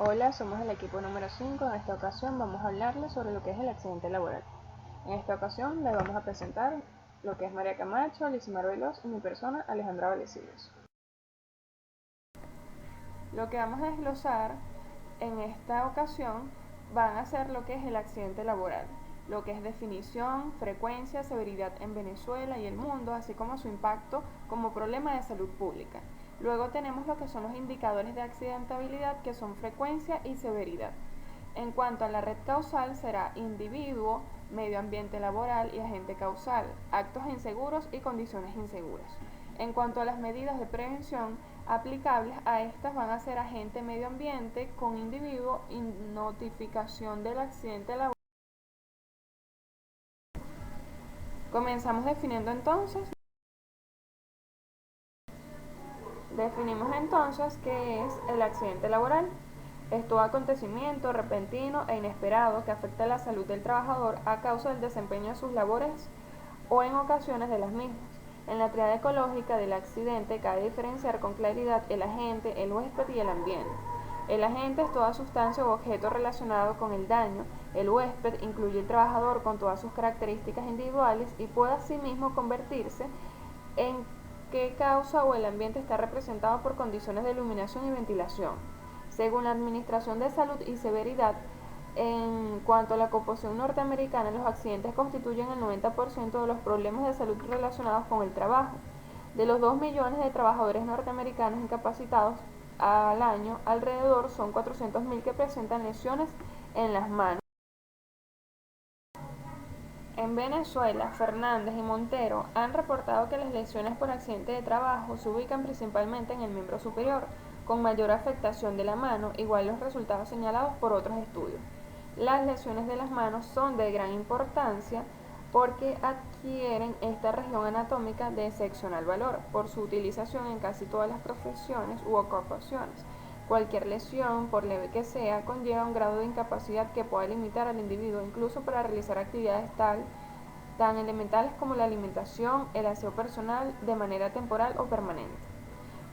Hola, somos el equipo número 5. En esta ocasión vamos a hablarles sobre lo que es el accidente laboral. En esta ocasión les vamos a presentar lo que es María Camacho, Lisimar Veloz y mi persona, Alejandra Vallecillos. Lo que vamos a desglosar en esta ocasión van a ser lo que es el accidente laboral, lo que es definición, frecuencia, severidad en Venezuela y el mundo, así como su impacto como problema de salud pública. Luego tenemos lo que son los indicadores de accidentabilidad, que son frecuencia y severidad. En cuanto a la red causal, será individuo, medio ambiente laboral y agente causal, actos inseguros y condiciones inseguras. En cuanto a las medidas de prevención aplicables a estas, van a ser agente medio ambiente con individuo y notificación del accidente laboral. Comenzamos definiendo entonces. Definimos entonces qué es el accidente laboral. Es todo acontecimiento repentino e inesperado que afecta la salud del trabajador a causa del desempeño de sus labores o en ocasiones de las mismas. En la triada ecológica del accidente cabe diferenciar con claridad el agente, el huésped y el ambiente. El agente es toda sustancia o objeto relacionado con el daño. El huésped incluye el trabajador con todas sus características individuales y puede asimismo convertirse en qué causa o el ambiente está representado por condiciones de iluminación y ventilación. Según la Administración de Salud y Severidad, en cuanto a la composición norteamericana, los accidentes constituyen el 90% de los problemas de salud relacionados con el trabajo. De los 2 millones de trabajadores norteamericanos incapacitados al año, alrededor son 400.000 que presentan lesiones en las manos. En Venezuela, Fernández y Montero han reportado que las lesiones por accidente de trabajo se ubican principalmente en el miembro superior, con mayor afectación de la mano, igual los resultados señalados por otros estudios. Las lesiones de las manos son de gran importancia porque adquieren esta región anatómica de excepcional valor por su utilización en casi todas las profesiones u ocupaciones. Cualquier lesión, por leve que sea, conlleva un grado de incapacidad que pueda limitar al individuo incluso para realizar actividades tan elementales como la alimentación, el aseo personal, de manera temporal o permanente.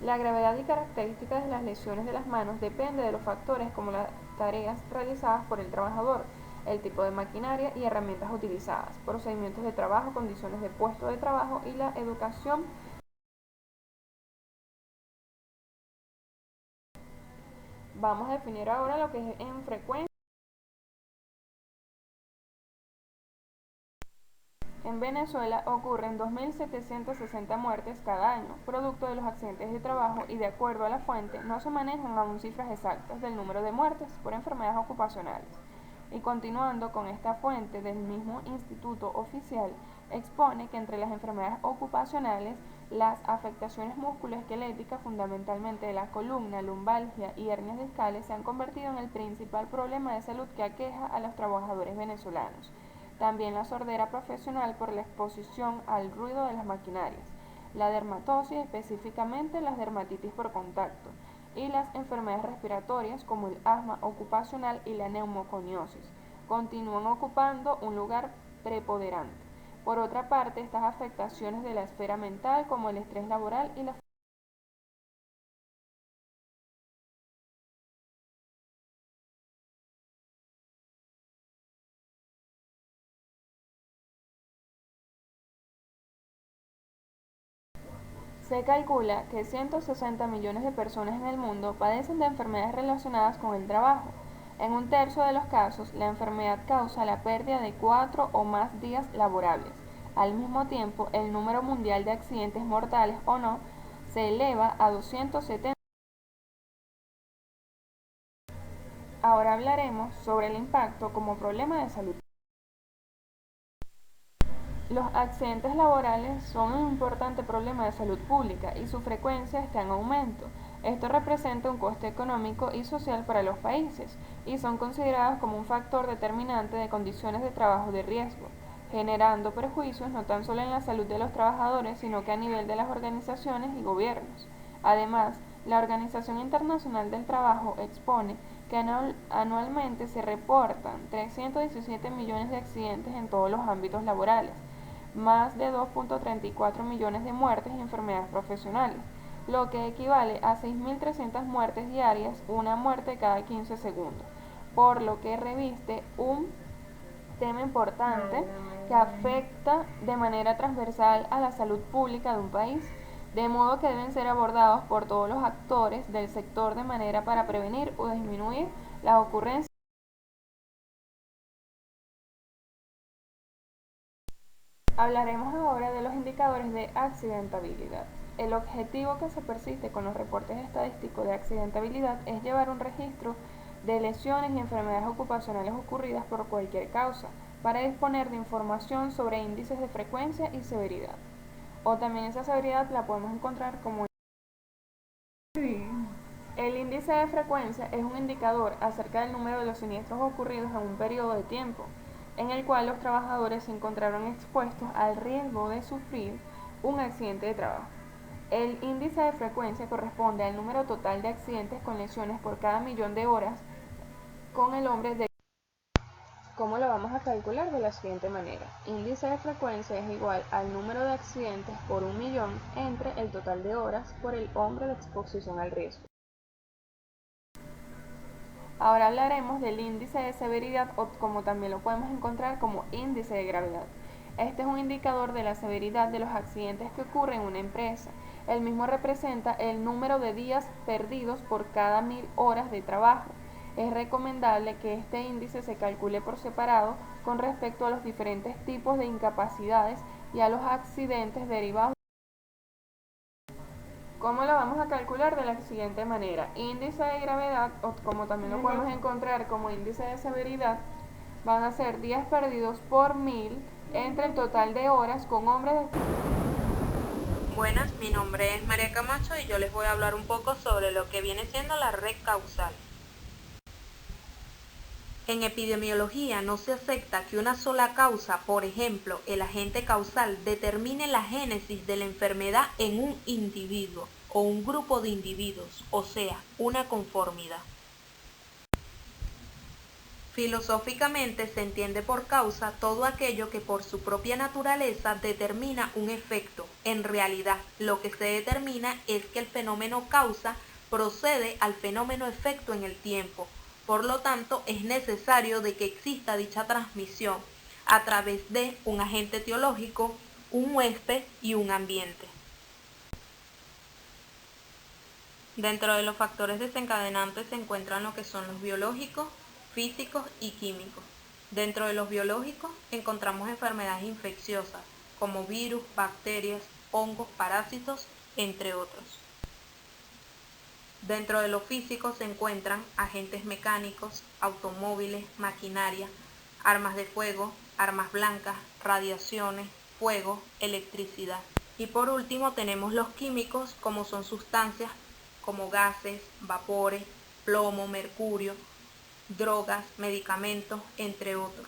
La gravedad y características de las lesiones de las manos depende de los factores como las tareas realizadas por el trabajador, el tipo de maquinaria y herramientas utilizadas, procedimientos de trabajo, condiciones de puesto de trabajo y la educación. Vamos a definir ahora lo que es en frecuencia. En Venezuela ocurren 2.760 muertes cada año, producto de los accidentes de trabajo, y de acuerdo a la fuente no se manejan aún cifras exactas del número de muertes por enfermedades ocupacionales. Y continuando con esta fuente del mismo instituto oficial, expone que entre las enfermedades ocupacionales, las afectaciones musculoesqueléticas, fundamentalmente de la columna, lumbalgia y hernias discales, se han convertido en el principal problema de salud que aqueja a los trabajadores venezolanos. También la sordera profesional por la exposición al ruido de las maquinarias, la dermatosis, específicamente las dermatitis por contacto, y las enfermedades respiratorias como el asma ocupacional y la neumoconiosis continúan ocupando un lugar preponderante. Por otra parte, estas afectaciones de la esfera mental como el estrés laboral y la Se calcula que 160 millones de personas en el mundo padecen de enfermedades relacionadas con el trabajo. En un tercio de los casos, la enfermedad causa la pérdida de 4 o más días laborables. Al mismo tiempo, el número mundial de accidentes mortales o no se eleva a 270. Ahora hablaremos sobre el impacto como problema de salud. Los accidentes laborales son un importante problema de salud pública y su frecuencia está en aumento. Esto representa un coste económico y social para los países y son considerados como un factor determinante de condiciones de trabajo de riesgo, generando perjuicios no tan solo en la salud de los trabajadores, sino que a nivel de las organizaciones y gobiernos. Además, la Organización Internacional del Trabajo expone que anualmente se reportan 317 millones de accidentes en todos los ámbitos laborales, más de 2.34 millones de muertes y enfermedades profesionales. lo que equivale a 6.300 muertes diarias, una muerte cada 15 segundos, por lo que reviste un tema importante que afecta de manera transversal a la salud pública de un país, de modo que deben ser abordados por todos los actores del sector de manera para prevenir o disminuir las ocurrencias. Hablaremos ahora de los indicadores de accidentabilidad. El objetivo que se persiste con los reportes estadísticos de accidentabilidad es llevar un registro de lesiones y enfermedades ocupacionales ocurridas por cualquier causa, para disponer de información sobre índices de frecuencia y severidad. O también esa severidad la podemos encontrar como... El índice de frecuencia es un indicador acerca del número de los siniestros ocurridos en un periodo de tiempo, en el cual los trabajadores se encontraron expuestos al riesgo de sufrir un accidente de trabajo. El índice de frecuencia corresponde al número total de accidentes con lesiones por cada millón de horas con el hombre de... ¿Cómo lo vamos a calcular? De la siguiente manera. Índice de frecuencia es igual al número de accidentes por 1.000.000 entre el total de horas por el hombre de exposición al riesgo. Ahora hablaremos del índice de severidad, o como también lo podemos encontrar como índice de gravedad. Este es un indicador de la severidad de los accidentes que ocurren en una empresa. El mismo representa el número de días perdidos por cada 1.000 horas de trabajo. Es recomendable que este índice se calcule por separado con respecto a los diferentes tipos de incapacidades y a los accidentes derivados. ¿Cómo lo vamos a calcular? De la siguiente manera. Índice de gravedad, o como también lo podemos encontrar como índice de severidad, van a ser días perdidos por 1.000 entre el total de horas con hombres de... Buenas, mi nombre es María Camacho y yo les voy a hablar un poco sobre lo que viene siendo la red causal. En epidemiología no se acepta que una sola causa, por ejemplo, el agente causal, determine la génesis de la enfermedad en un individuo o un grupo de individuos, o sea, una conformidad. Filosóficamente se entiende por causa todo aquello que por su propia naturaleza determina un efecto. En realidad, lo que se determina es que el fenómeno causa procede al fenómeno efecto en el tiempo. Por lo tanto, es necesario de que exista dicha transmisión a través de un agente etiológico, un huésped y un ambiente. Dentro de los factores desencadenantes se encuentran lo que son los biológicos, físicos y químicos. Dentro de los biológicos encontramos enfermedades infecciosas como virus, bacterias, hongos, parásitos, entre otros. Dentro de los físicos se encuentran agentes mecánicos, automóviles, maquinaria, armas de fuego, armas blancas, radiaciones, fuego, electricidad. Y por último tenemos los químicos, como son sustancias como gases, vapores, plomo, mercurio, drogas, medicamentos, entre otros,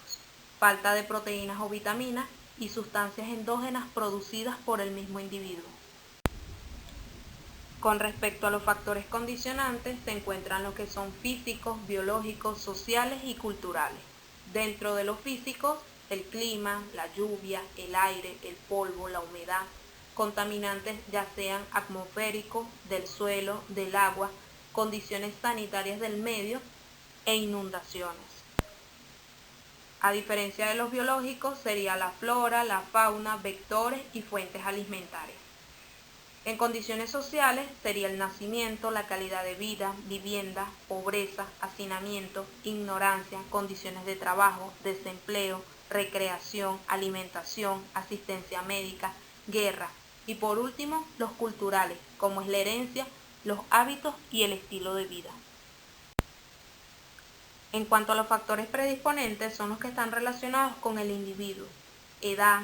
falta de proteínas o vitaminas y sustancias endógenas producidas por el mismo individuo. Con respecto a los factores condicionantes, se encuentran lo que son físicos, biológicos, sociales y culturales. Dentro de los físicos, el clima, la lluvia, el aire, el polvo, la humedad, contaminantes ya sean atmosféricos, del suelo, del agua, condiciones sanitarias del medio e inundaciones. A diferencia de los biológicos, sería la flora, la fauna, vectores y fuentes alimentarias. En condiciones sociales sería el nacimiento, la calidad de vida, vivienda, pobreza, hacinamiento, ignorancia, condiciones de trabajo, desempleo, recreación, alimentación, asistencia médica, guerra. Y por último, los culturales, como es la herencia, los hábitos y el estilo de vida. En cuanto a los factores predisponentes, son los que están relacionados con el individuo: edad,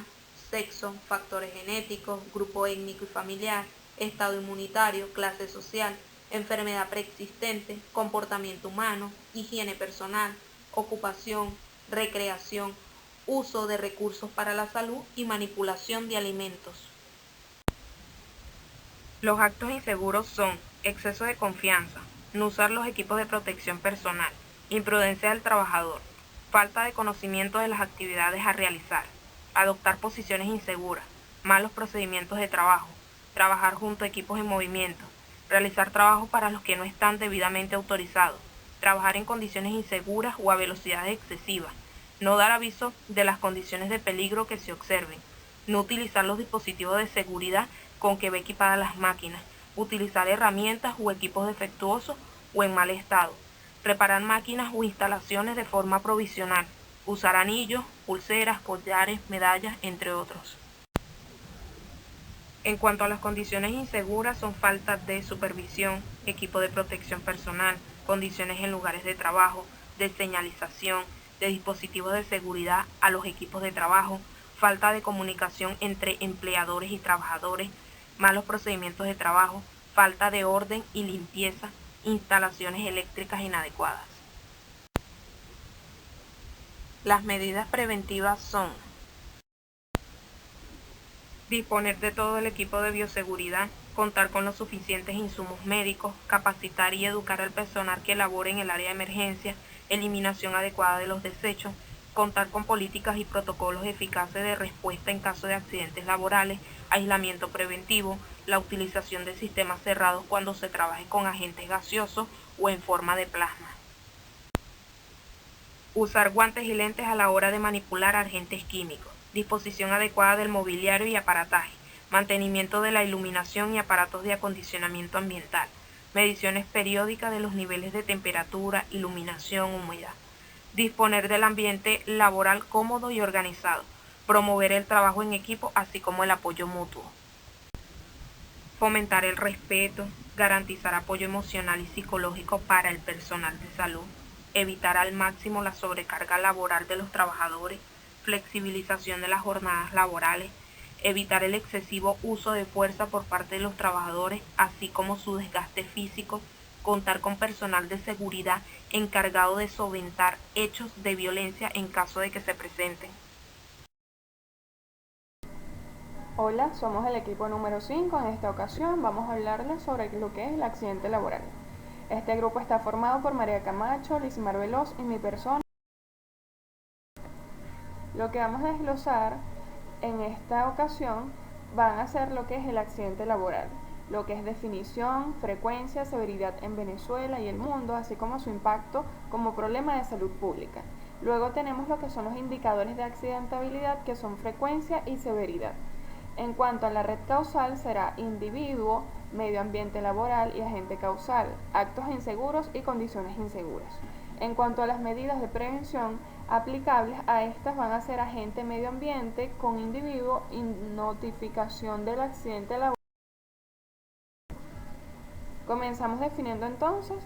sexo, factores genéticos, grupo étnico y familiar, estado inmunitario, clase social, enfermedad preexistente, comportamiento humano, higiene personal, ocupación, recreación, uso de recursos para la salud y manipulación de alimentos. Los actos inseguros son exceso de confianza, no usar los equipos de protección personal, imprudencia del trabajador, falta de conocimiento de las actividades a realizar, adoptar posiciones inseguras, malos procedimientos de trabajo, trabajar junto a equipos en movimiento, realizar trabajo para los que no están debidamente autorizados, trabajar en condiciones inseguras o a velocidades excesivas, no dar aviso de las condiciones de peligro que se observen, no utilizar los dispositivos de seguridad con que va equipadas las máquinas, utilizar herramientas o equipos defectuosos o en mal estado, reparar máquinas o instalaciones de forma provisional, usar anillos, pulseras, collares, medallas, entre otros. En cuanto a las condiciones inseguras, son falta de supervisión, equipo de protección personal, condiciones en lugares de trabajo, de señalización, de dispositivos de seguridad a los equipos de trabajo, falta de comunicación entre empleadores y trabajadores, malos procedimientos de trabajo, falta de orden y limpieza, instalaciones eléctricas inadecuadas. Las medidas preventivas son: disponer de todo el equipo de bioseguridad, contar con los suficientes insumos médicos, capacitar y educar al personal que labore en el área de emergencia, eliminación adecuada de los desechos, contar con políticas y protocolos eficaces de respuesta en caso de accidentes laborales, aislamiento preventivo, la utilización de sistemas cerrados cuando se trabaje con agentes gaseosos o en forma de plasma. Usar guantes y lentes a la hora de manipular agentes químicos. Disposición adecuada del mobiliario y aparataje. Mantenimiento de la iluminación y aparatos de acondicionamiento ambiental. Mediciones periódicas de los niveles de temperatura, iluminación, humedad. Disponer del ambiente laboral cómodo y organizado. Promover el trabajo en equipo, así como el apoyo mutuo. Fomentar el respeto. Garantizar apoyo emocional y psicológico para el personal de salud. Evitar al máximo la sobrecarga laboral de los trabajadores, flexibilización de las jornadas laborales, evitar el excesivo uso de fuerza por parte de los trabajadores, así como su desgaste físico, contar con personal de seguridad encargado de solventar hechos de violencia en caso de que se presenten. Hola, somos el equipo número 5. En esta ocasión vamos a hablarles sobre lo que es el accidente laboral. Este grupo está formado por María Camacho, Lizmar Veloz y mi persona. Lo que vamos a desglosar en esta ocasión van a ser lo que es el accidente laboral, lo que es definición, frecuencia, severidad en Venezuela y el mundo, así como su impacto como problema de salud pública. Luego tenemos lo que son los indicadores de accidentabilidad, que son frecuencia y severidad. En cuanto a la red causal, será individuo, medio ambiente laboral y agente causal, actos inseguros y condiciones inseguras. En cuanto a las medidas de prevención aplicables a estas, van a ser agente medio ambiente con individuo y notificación del accidente laboral. Comenzamos definiendo entonces.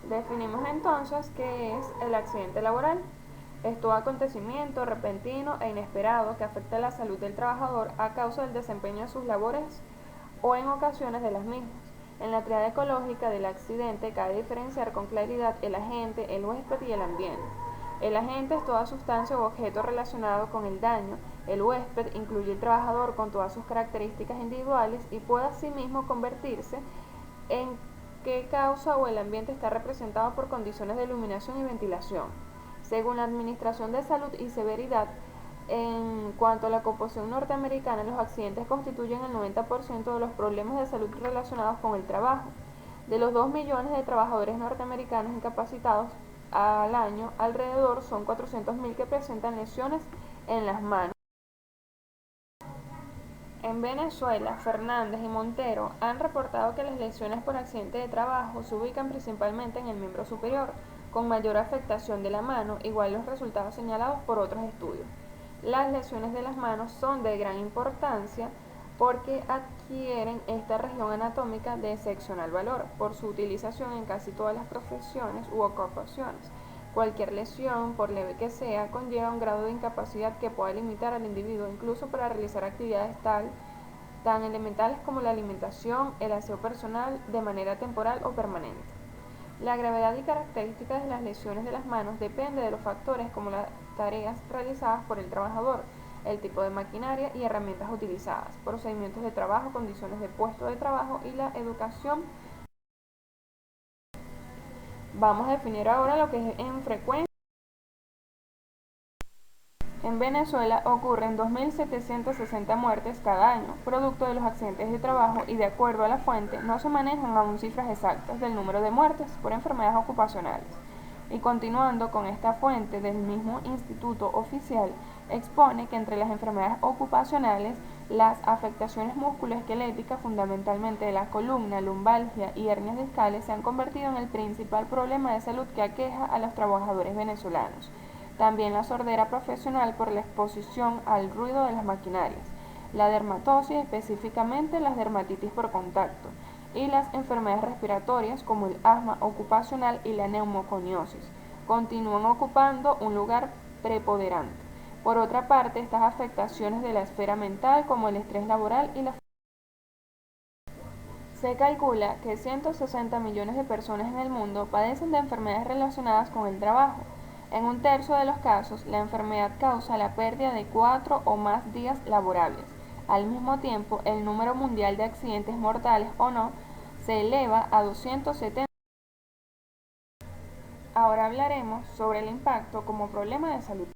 Definimos entonces qué es el accidente laboral. Es todo acontecimiento repentino e inesperado que afecta la salud del trabajador a causa del desempeño de sus labores o en ocasiones de las mismas. En la triada ecológica del accidente cabe diferenciar con claridad el agente, el huésped y el ambiente. El agente es toda sustancia o objeto relacionado con el daño. El huésped incluye el trabajador con todas sus características individuales y puede asimismo convertirse en qué causa o el ambiente está representado por condiciones de iluminación y ventilación. Según la Administración de Salud y Severidad, en cuanto a la composición norteamericana, los accidentes constituyen el 90% de los problemas de salud relacionados con el trabajo. De los 2 millones de trabajadores norteamericanos incapacitados al año, alrededor son 400.000 que presentan lesiones en las manos. En Venezuela, Fernández y Montero han reportado que las lesiones por accidente de trabajo se ubican principalmente en el miembro superior, con mayor afectación de la mano, igual los resultados señalados por otros estudios. Las lesiones de las manos son de gran importancia porque adquieren esta región anatómica de excepcional valor por su utilización en casi todas las profesiones u ocupaciones. Cualquier lesión, por leve que sea, conlleva un grado de incapacidad que pueda limitar al individuo, incluso para realizar actividades tan elementales como la alimentación, el aseo personal, de manera temporal o permanente. La gravedad y características de las lesiones de las manos depende de los factores como las tareas realizadas por el trabajador, el tipo de maquinaria y herramientas utilizadas, procedimientos de trabajo, condiciones de puesto de trabajo y la educación. Vamos a definir ahora lo que es en frecuencia. En Venezuela ocurren 2.760 muertes cada año, producto de los accidentes de trabajo, y de acuerdo a la fuente, no se manejan aún cifras exactas del número de muertes por enfermedades ocupacionales. Y continuando con esta fuente del mismo instituto oficial, expone que entre las enfermedades ocupacionales, las afectaciones musculoesqueléticas, fundamentalmente de la columna, lumbalgia y hernias discales, se han convertido en el principal problema de salud que aqueja a los trabajadores venezolanos. También la sordera profesional por la exposición al ruido de las maquinarias, la dermatosis, específicamente las dermatitis por contacto, y las enfermedades respiratorias como el asma ocupacional y la neumoconiosis continúan ocupando un lugar preponderante. Por otra parte, estas afectaciones de la esfera mental como el estrés laboral y la se calcula que 160 millones de personas en el mundo padecen de enfermedades relacionadas con el trabajo. En un tercio de los casos, la enfermedad causa la pérdida de 4 o más días laborables. Al mismo tiempo, el número mundial de accidentes mortales o no se eleva a 270. Ahora hablaremos sobre el impacto como problema de salud.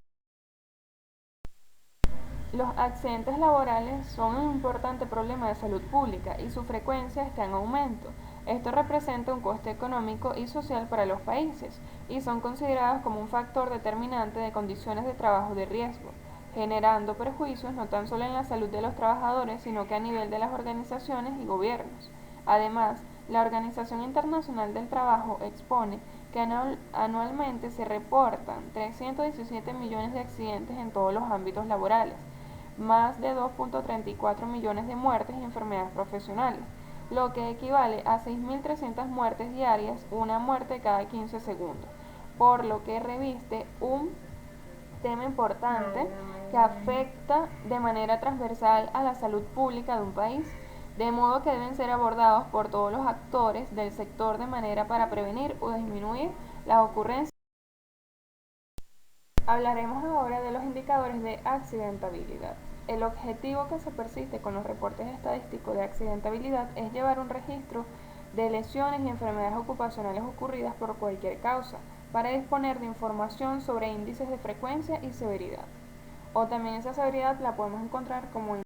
Los accidentes laborales son un importante problema de salud pública y su frecuencia está en aumento. Esto representa un coste económico y social para los países y son considerados como un factor determinante de condiciones de trabajo de riesgo, generando perjuicios no tan solo en la salud de los trabajadores, sino que a nivel de las organizaciones y gobiernos. Además, la Organización Internacional del Trabajo expone que anualmente se reportan 317 millones de accidentes en todos los ámbitos laborales, más de 2.34 millones de muertes y enfermedades profesionales, lo que equivale a 6.300 muertes diarias, una muerte cada 15 segundos, por lo que reviste un tema importante que afecta de manera transversal a la salud pública de un país, de modo que deben ser abordados por todos los actores del sector de manera para prevenir o disminuir las ocurrencias. Hablaremos ahora de los indicadores de accidentabilidad. El objetivo que se persiste con los reportes estadísticos de accidentabilidad es llevar un registro de lesiones y enfermedades ocupacionales ocurridas por cualquier causa, para disponer de información sobre índices de frecuencia y severidad. O también esa severidad la podemos encontrar como